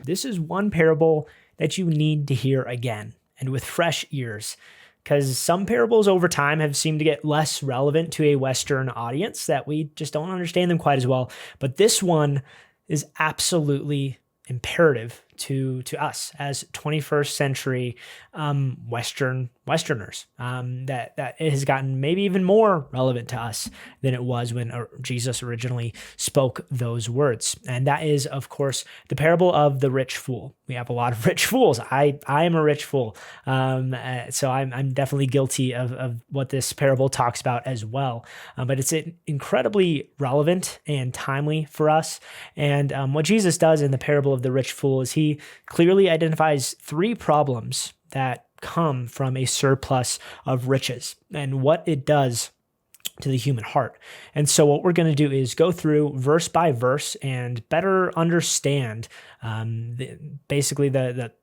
this is one parable that you need to hear again and with fresh ears, because some parables over time have seemed to get less relevant to a Western audience, that we just don't understand them quite as well. But this one is absolutely imperative to us as 21st century Westerners, that it has gotten maybe even more relevant to us than it was when Jesus originally spoke those words. And that is, of course, the parable of the rich fool. We have a lot of rich fools. I am a rich fool. So I'm definitely guilty of what this parable talks about as well. But it's incredibly relevant and timely for us. And what Jesus does in the parable of the rich fool is he clearly identifies three problems that come from a surplus of riches and what it does to the human heart. And so what we're going to do is go through verse by verse and better understand basically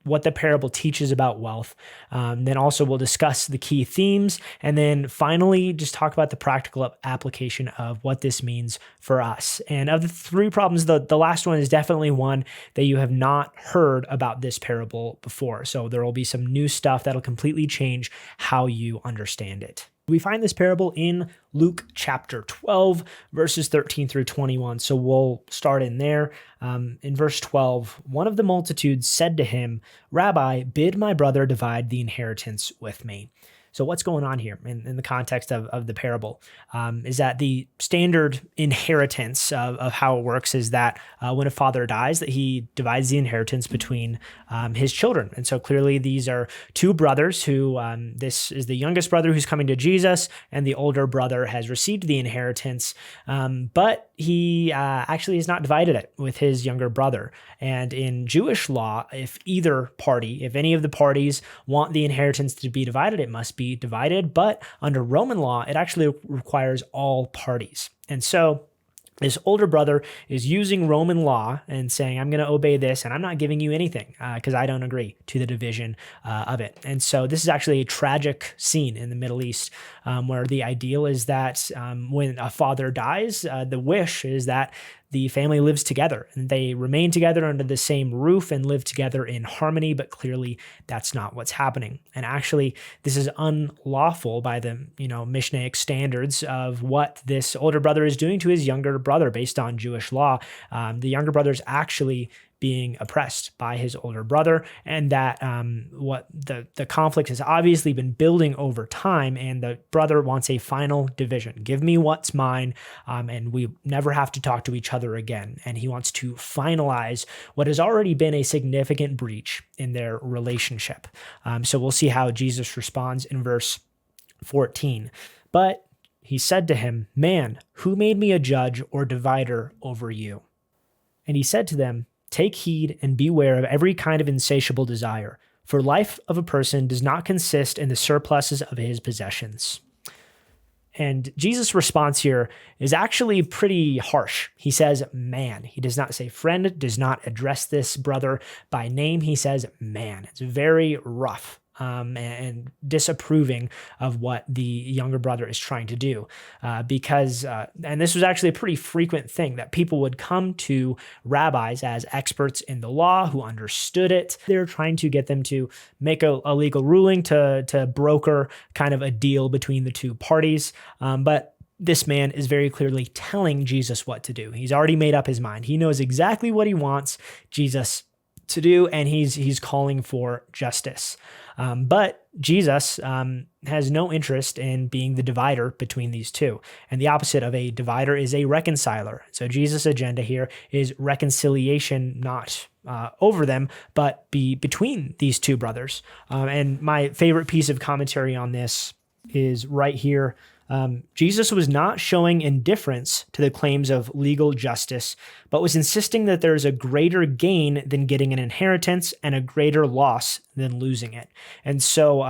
what the parable teaches about wealth. Then also we'll discuss the key themes, and then finally just talk about the practical application of what this means for us. And of the three problems, the last one is definitely one that you have not heard about this parable before. So there will be some new stuff that'll completely change how you understand it. We find this parable in Luke chapter 12, verses 13 through 21. So we'll start in there. In verse 12, one of the multitudes said to him, "Rabbi, bid my brother divide the inheritance with me." So what's going on here in the context of the parable is that the standard inheritance of how it works is that when a father dies, that he divides the inheritance between his children. And so clearly these are two brothers who, this is the youngest brother who's coming to Jesus, and the older brother has received the inheritance, but he actually has not divided it with his younger brother. And in Jewish law, if any of the parties want the inheritance to be divided, it must be divided. But under Roman law, it actually requires all parties. And so this older brother is using Roman law and saying, I'm going to obey this, and I'm not giving you anything because I don't agree to the division of it. And so this is actually a tragic scene in the Middle East where the ideal is that when a father dies, the wish is that the family lives together and they remain together under the same roof and live together in harmony, but clearly that's not what's happening. And actually, this is unlawful by the Mishnaic standards of what this older brother is doing to his younger brother based on Jewish law. The younger brother is actually being oppressed by his older brother, and that what the conflict has obviously been building over time, and the brother wants a final division. Give me what's mine, and we never have to talk to each other again. And he wants to finalize what has already been a significant breach in their relationship. So we'll see how Jesus responds in verse 14. But he said to him, "Man, who made me a judge or divider over you?" And he said to them, "Take heed and beware of every kind of insatiable desire, for life of a person does not consist in the surpluses of his possessions." And Jesus' response here is actually pretty harsh. He says, man. He does not say friend, does not address this brother by name. He says, man. It's very rough. And disapproving of what the younger brother is trying to do, because this was actually a pretty frequent thing, that people would come to rabbis as experts in the law who understood it. They're trying to get them to make a legal ruling to broker kind of a deal between the two parties. But this man is very clearly telling Jesus what to do. He's already made up his mind. He knows exactly what he wants Jesus to do, and he's calling for justice. But Jesus has no interest in being the divider between these two. And the opposite of a divider is a reconciler. So Jesus' agenda here is reconciliation, not over them, but between these two brothers. And my favorite piece of commentary on this is right here. Jesus was not showing indifference to the claims of legal justice, but was insisting that there is a greater gain than getting an inheritance and a greater loss than losing it. And so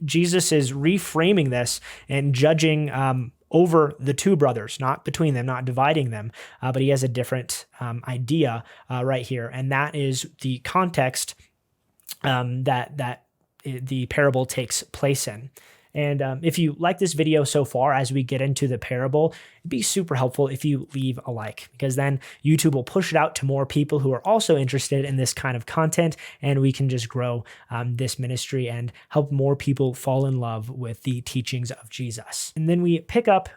Jesus is reframing this and judging over the two brothers, not between them, not dividing them, but he has a different idea right here. And that is the context that the parable takes place in. And if you like this video so far as we get into the parable, it'd be super helpful if you leave a like, because then YouTube will push it out to more people who are also interested in this kind of content, and we can just grow this ministry and help more people fall in love with the teachings of Jesus. And then we pick up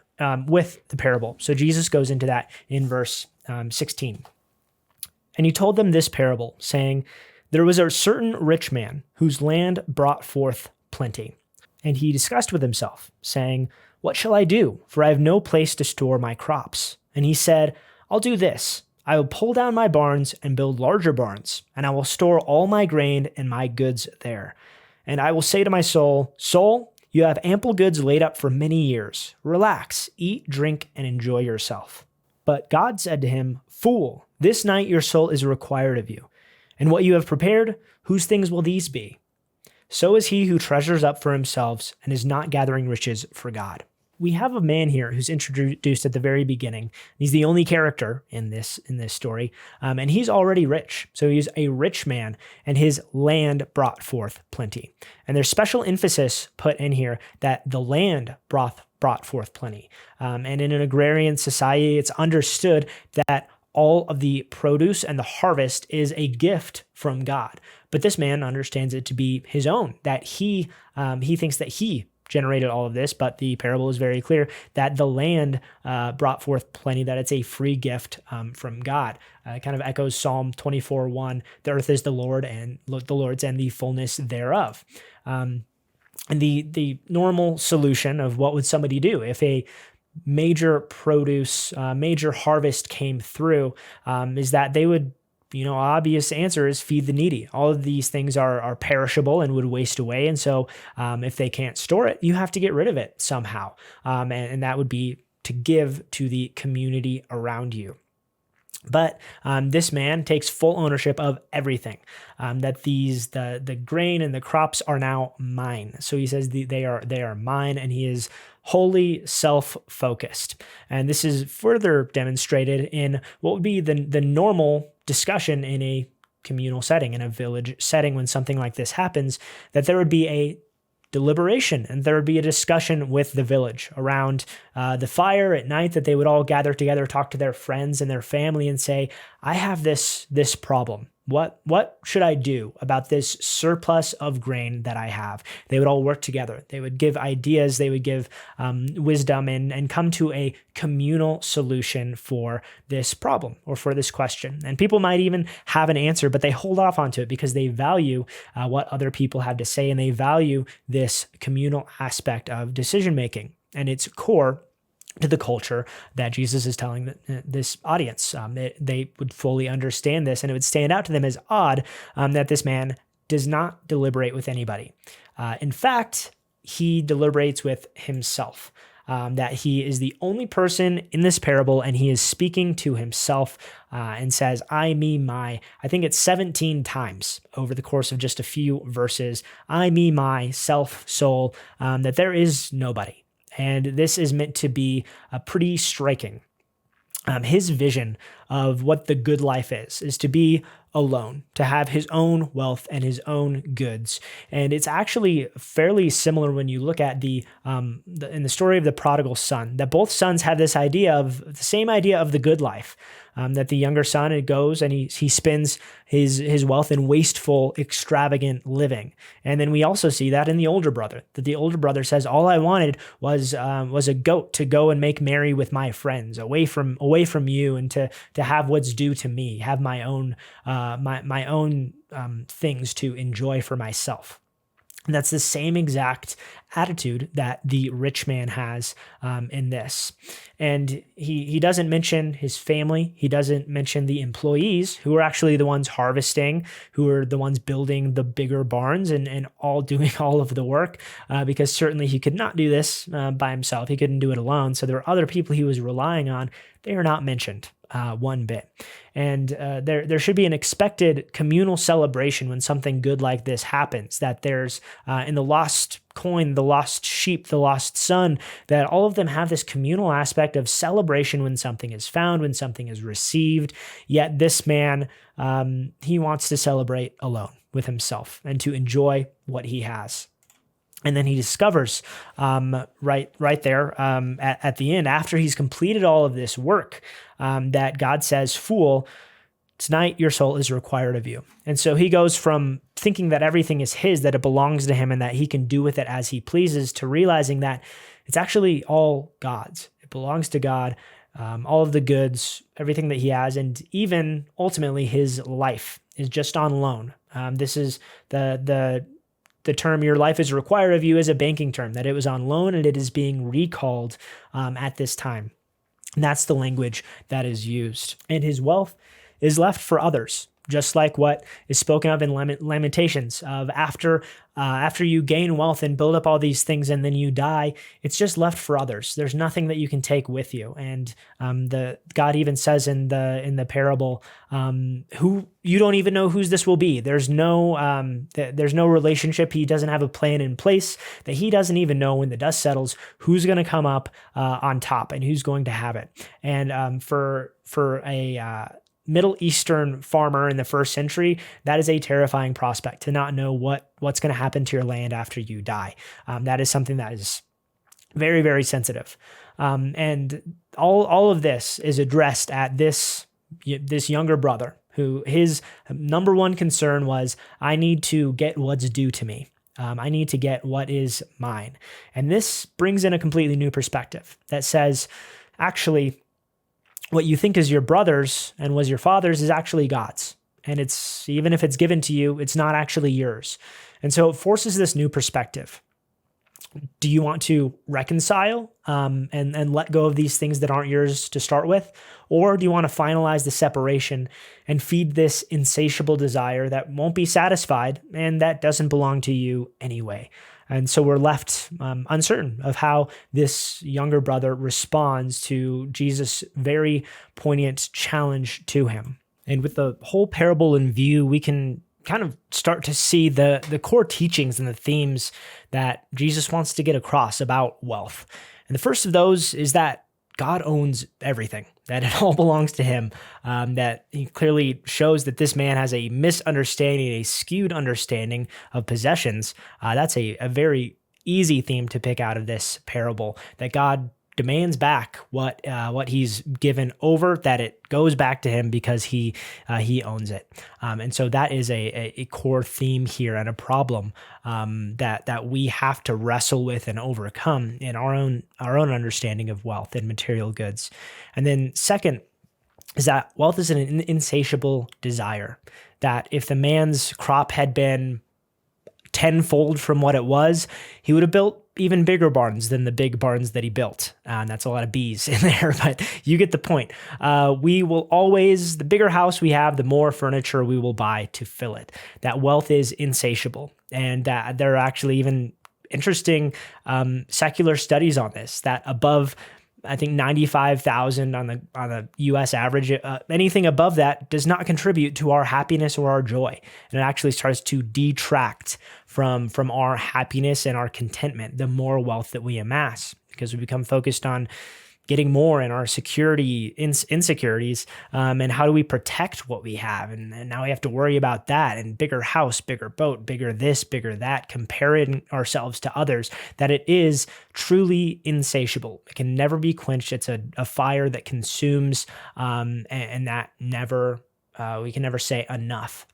with the parable. So Jesus goes into that in verse 16. And he told them this parable, saying, there was a certain rich man whose land brought forth plenty. And he discussed with himself, saying, what shall I do? For I have no place to store my crops. And he said, I'll do this. I will pull down my barns and build larger barns, and I will store all my grain and my goods there. And I will say to my soul, soul, you have ample goods laid up for many years. Relax, eat, drink, and enjoy yourself. But God said to him, fool, this night your soul is required of you. And what you have prepared, whose things will these be? So is he who treasures up for himself and is not gathering riches for God. We have a man here who's introduced at the very beginning. He's the only character in this story, and he's already rich. So he's a rich man, and his land brought forth plenty. And there's special emphasis put in here that the land brought forth plenty. And in an agrarian society, it's understood that all of the produce and the harvest is a gift from God. But this man understands it to be his own, that he thinks that he generated all of this, but the parable is very clear that the land brought forth plenty, that it's a free gift from God. It kind of echoes Psalm 24:1, the earth is the Lord and the Lord's and the fullness thereof. And the normal solution of what would somebody do if a major produce, major harvest came through, is that they would, obvious answer is feed the needy. All of these things are perishable and would waste away. And so if they can't store it, you have to get rid of it somehow. And that would be to give to the community around you. But this man takes full ownership of everything, that the grain and the crops are now mine. So he says they are mine, and he is wholly self-focused. And this is further demonstrated in what would be the normal discussion in a communal setting, in a village setting. When something like this happens, that there would be a deliberation, and there would be a discussion with the village around the fire at night, that they would all gather together, talk to their friends and their family, and say, I have this problem. What should I do about this surplus of grain that I have? They would all work together. They would give ideas. They would give wisdom and come to a communal solution for this problem or for this question. And people might even have an answer, but they hold off onto it because they value what other people have to say, and they value this communal aspect of decision making and its core to the culture that Jesus is telling this audience. They would fully understand this, and it would stand out to them as odd that this man does not deliberate with anybody. In fact, he deliberates with himself, that he is the only person in this parable, and he is speaking to himself and says, I, me, my. I think it's 17 times over the course of just a few verses. I, me, my, self, soul, that there is nobody. And this is meant to be pretty striking. His vision of what the good life is to be alone, to have his own wealth and his own goods. And it's actually fairly similar when you look at in the story of the prodigal son, that both sons have this idea of the same idea of the good life. That the younger son, it goes and he spends his wealth in wasteful, extravagant living. And then we also see that in the older brother, that the older brother says, all I wanted was a goat to go and make merry with my friends, away from you, and to have what's due to me, have my own my own things to enjoy for myself. And that's the same exact attitude that the rich man has in this. And he doesn't mention his family. He doesn't mention the employees, who are actually the ones harvesting, who are the ones building the bigger barns and all doing all of the work, because certainly he could not do this by himself. He couldn't do it alone. So there were other people he was relying on. They are not mentioned one bit. And there should be an expected communal celebration when something good like this happens, that there's in the lost coin, the lost sheep, the lost son, that all of them have this communal aspect of celebration when something is found, when something is received. Yet this man, he wants to celebrate alone with himself and to enjoy what he has. And then he discovers right there at the end, after he's completed all of this work, that God says, "Fool, tonight your soul is required of you." And so he goes from thinking that everything is his, that it belongs to him and that he can do with it as he pleases, to realizing that it's actually all God's. It belongs to God, all of the goods, everything that he has, and even ultimately his life is just on loan. This is the term "your life is required of you" is a banking term, that it was on loan and it is being recalled at this time. And that's the language that is used. And his wealth is left for others, just like what is spoken of in Lamentations of after you gain wealth and build up all these things and then you die, it's just left for others. There's nothing that you can take with you. And God even says in the parable, who you don't even know whose this will be. There's no relationship. He doesn't have a plan in place, that he doesn't even know when the dust settles who's going to come up on top and who's going to have it. And for a Middle Eastern farmer in the first century, that is a terrifying prospect, to not know what's going to happen to your land after you die. That is something that is very, very sensitive. And all of this is addressed at this younger brother, who his number one concern was, I need to get what's due to me. I need to get what is mine. And this brings in a completely new perspective that says, actually, what you think is your brother's and was your father's is actually God's. And it's, even if it's given to you, it's not actually yours. And so it forces this new perspective. Do you want to reconcile and let go of these things that aren't yours to start with? Or do you want to finalize the separation and feed this insatiable desire that won't be satisfied and that doesn't belong to you anyway? And so we're left uncertain of how this younger brother responds to Jesus' very poignant challenge to him. And with the whole parable in view, we can kind of start to see the core teachings and the themes that Jesus wants to get across about wealth. And the first of those is that God owns everything, that it all belongs to him, that he clearly shows that this man has a misunderstanding, a skewed understanding of possessions. That's a very easy theme to pick out of this parable, that God demands back what he's given over, that it goes back to him because he owns it. And so that is a core theme here, and a problem that we have to wrestle with and overcome in our own understanding of wealth and material goods. And then second is that wealth is an insatiable desire, that if the man's crop had been tenfold from what it was, he would have built even bigger barns than the big barns that he built. And that's a lot of bees in there, but you get the point. We will always, the bigger house we have, the more furniture we will buy to fill it. That wealth is insatiable. And there are actually even interesting secular studies on this, that above, I think, 95,000 on the U.S. average, anything above that does not contribute to our happiness or our joy, and it actually starts to detract from our happiness and our contentment the more wealth that we amass, because we become focused on getting more and our insecurities, and how do we protect what we have, and now we have to worry about that, and bigger house, bigger boat, bigger this, bigger that, comparing ourselves to others, that it is truly insatiable. It can never be quenched. It's a fire that consumes, and that never, we can never say enough.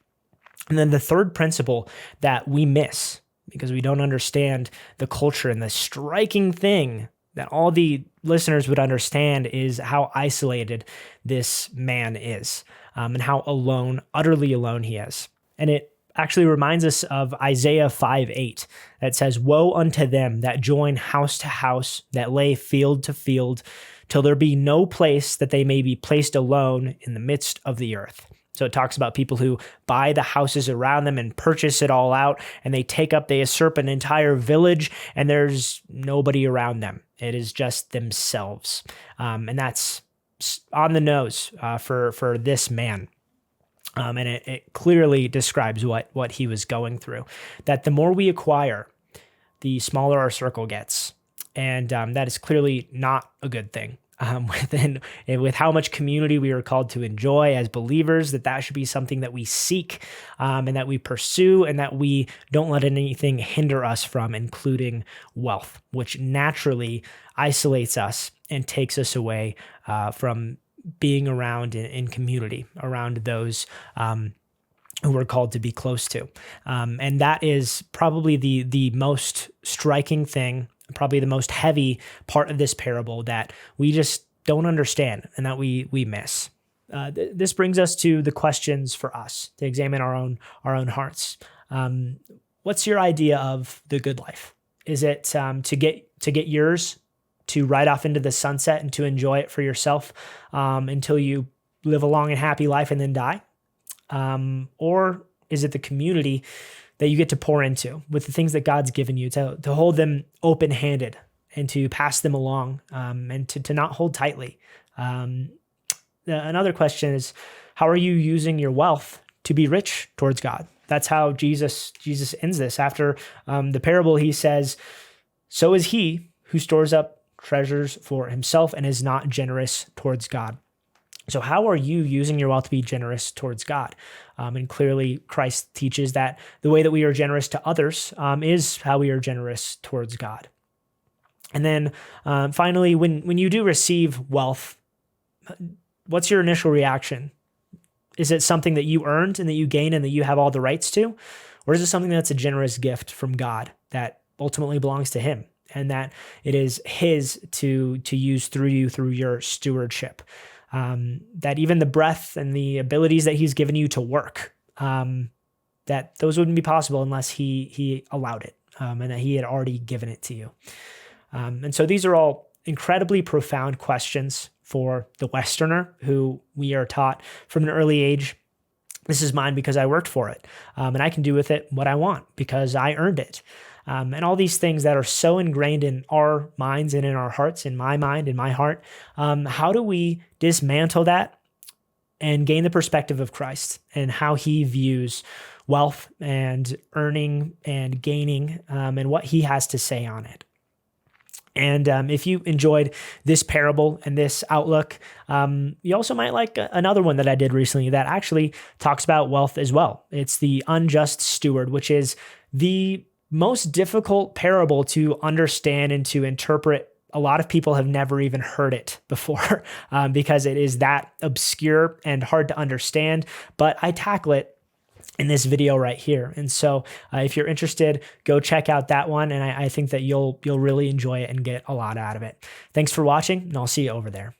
And then the third principle that we miss because we don't understand the culture, and the striking thing that all the listeners would understand is how isolated this man is, and how alone, utterly alone he is. And it actually reminds us of Isaiah 5:8 that says, "Woe unto them that join house to house, that lay field to field, till there be no place that they may be placed alone in the midst of the earth." So it talks about people who buy the houses around them and purchase it all out, and they usurp an entire village, and there's nobody around them. It is just themselves. And that's on the nose for this man. And it clearly describes what he was going through, that the more we acquire, the smaller our circle gets. And that is clearly not a good thing. with how much community we are called to enjoy as believers, that should be something that we seek and that we pursue, and that we don't let anything hinder us from, including wealth, which naturally isolates us and takes us away from being around in community, around those who we're called to be close to. And that is probably the most striking thing, probably the most heavy part of this parable that we just don't understand and that we miss. This brings us to the questions for us to examine our own hearts. What's your idea of the good life? Is it to get yours, to ride off into the sunset and to enjoy it for yourself until you live a long and happy life and then die? Or is it the community that you get to pour into with the things that God's given you, to hold them open-handed and to pass them along and to not hold tightly? Another question is, how are you using your wealth to be rich towards God? That's how Jesus ends this. After the parable, he says, "So is he who stores up treasures for himself and is not generous towards God." So how are you using your wealth to be generous towards God? And clearly, Christ teaches that the way that we are generous to others is how we are generous towards God. And then finally, when you do receive wealth, what's your initial reaction? Is it something that you earned and that you gain and that you have all the rights to? Or is it something that's a generous gift from God that ultimately belongs to him, and that it is his to use through you, through your stewardship? That even the breath and the abilities that he's given you to work, that those wouldn't be possible unless he allowed it, and that he had already given it to you. And so these are all incredibly profound questions for the Westerner, who we are taught from an early age, this is mine because I worked for it, and I can do with it what I want because I earned it. And all these things that are so ingrained in our minds and in our hearts, in my mind, in my heart, how do we dismantle that and gain the perspective of Christ and how he views wealth and earning and gaining, and what he has to say on it? And if you enjoyed this parable and this outlook, you also might like another one that I did recently that actually talks about wealth as well. It's the unjust steward, which is the most difficult parable to understand and to interpret. A lot of people have never even heard it before because it is that obscure and hard to understand, but I tackle it in this video right here. And so if you're interested, go check out that one. And I think that you'll really enjoy it and get a lot out of it. Thanks for watching, and I'll see you over there.